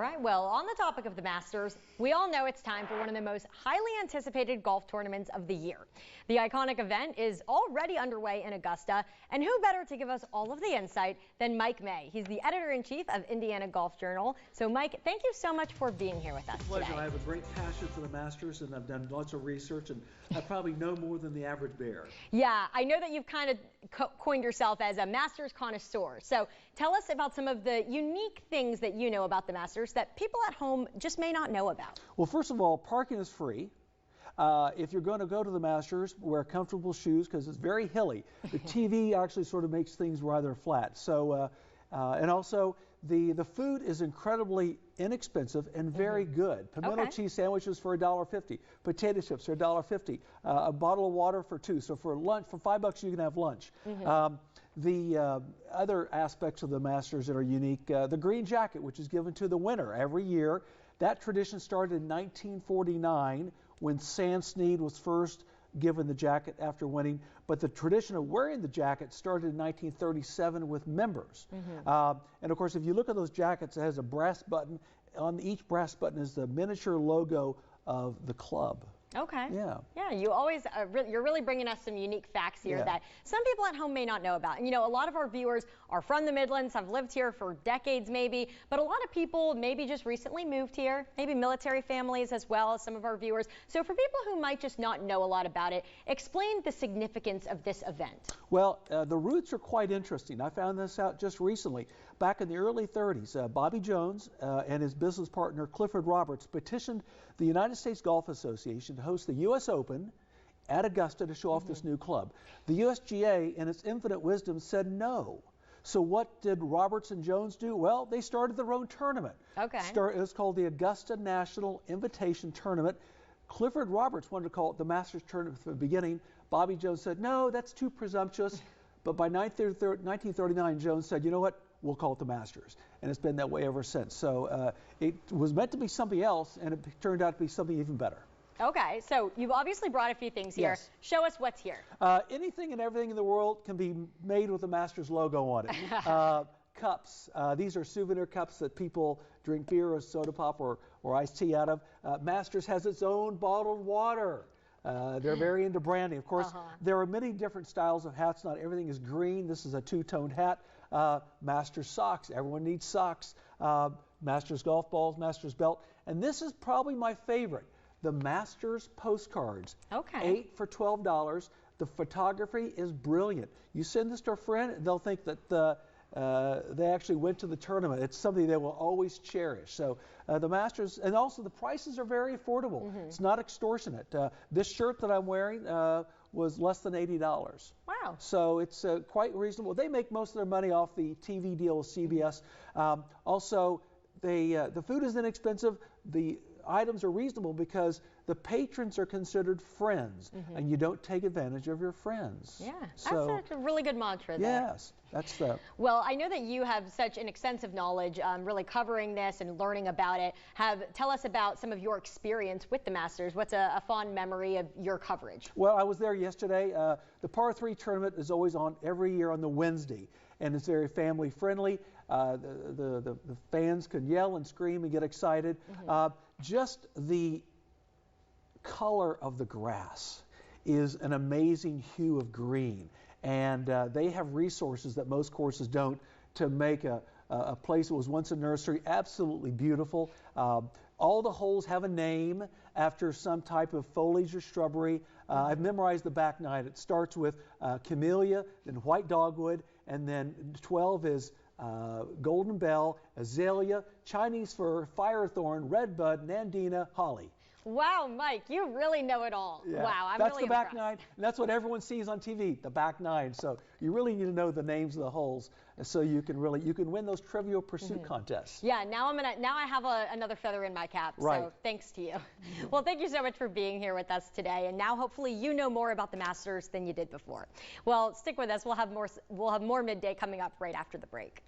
All right, well, on the topic of the Masters, we all know it's time for one of the most highly anticipated golf tournaments of the year. The iconic event is already underway in Augusta, and who better to give us all of the insight than Mike May? He's the editor-in-chief of Indiana Golf Journal. So, Mike, thank you so much for being here with us Pleasure. today. I have a great passion for the Masters, and I've done lots of research, and I probably know more than the average bear. Yeah, I know that you've kind of coined yourself as a Masters connoisseur. So tell us about some of the unique things that you know about the Masters that people at home just may not know about. Well, first of all, parking is free. If you're going to go to the Masters, wear comfortable shoes because it's very hilly. The TV actually sort of makes things rather flat. So, and also the food is incredibly inexpensive and very good. Pimento cheese sandwiches for $1.50. Potato chips for $1.50. A bottle of water for $2. So for lunch, for $5 you can have lunch. The other aspects of the Masters that are unique, the green jacket, which is given to the winner every year. That tradition started in 1949 when Sam Snead was first given the jacket after winning. But the tradition of wearing the jacket started in 1937 with members. And of course, if you look at those jackets, it has a brass button. On each brass button is the miniature logo of the club. Okay. Yeah. Yeah, you always, you're really bringing us some unique facts here that some people at home may not know about. And you know, a lot of our viewers are from the Midlands, have lived here for decades maybe, but a lot of people maybe just recently moved here, maybe military families as well as some of our viewers. So for people who might just not know a lot about it, explain the significance of this event. Well, the roots are quite interesting. I found this out just recently. Back in the early 30s, Bobby Jones and his business partner Clifford Roberts petitioned the United States Golf Association to host the U.S. Open at Augusta to show off this new club. The USGA, in its infinite wisdom, said no. So what did Roberts and Jones do? Well, they started their own tournament. It was called the Augusta National Invitation Tournament. Clifford Roberts wanted to call it the Masters Tournament from the beginning. Bobby Jones said, no, that's too presumptuous. But by 1939, Jones said, you know what? We'll call it the Masters. And it's been that way ever since. So it was meant to be something else, and it turned out to be something even better. Okay, so you've obviously brought a few things here. Yes. Show us what's here. Anything and everything in the world can be made with the Masters logo on it. Cups. These are souvenir cups that people drink beer or soda pop or iced tea out of. Masters has its own bottled water. They're very into branding. Of course, there are many different styles of hats. Not everything is green. This is a two-toned hat. Masters socks. Everyone needs socks. Masters golf balls, Masters belt. And this is probably my favorite. The Masters postcards. 8 for $12. The photography is brilliant. You send this to a friend, they'll think that they actually went to the tournament. It's something they will always cherish. So the Masters, and also the prices are very affordable. It's not extortionate. This shirt that I'm wearing was less than $80. Wow. So it's quite reasonable. They make most of their money off the TV deal with CBS. Also, the food is inexpensive. The items are reasonable because the patrons are considered friends, and you don't take advantage of your friends. Yeah, that's a really good mantra there. Yes, that's the... Well, I know that you have such an extensive knowledge really covering this and learning about it. Tell us about some of your experience with the Masters. What's a fond memory of your coverage? Well, I was there yesterday. The Par 3 tournament is always on every year on the Wednesday, and it's very family friendly. The fans can yell and scream and get excited. Just the color of the grass is an amazing hue of green, and they have resources that most courses don't to make a place that was once a nursery absolutely beautiful. All the holes have a name after some type of foliage or shrubbery. I've memorized the back 9. It starts with camellia, then white dogwood, and then 12 is golden bell, azalea, Chinese fir, firethorn, redbud, nandina, holly. Wow, Mike, you really know it all. Yeah. Wow, I'm that's really the back impressed. 9, and that's what everyone sees on TV, the back 9. So you really need to know the names of the holes, so you can win those Trivial Pursuit contests. Yeah, now I have another feather in my cap. Right. So thanks to you. Well, thank you so much for being here with us today, and now hopefully you know more about the Masters than you did before. Well, stick with us. We'll have more midday coming up right after the break.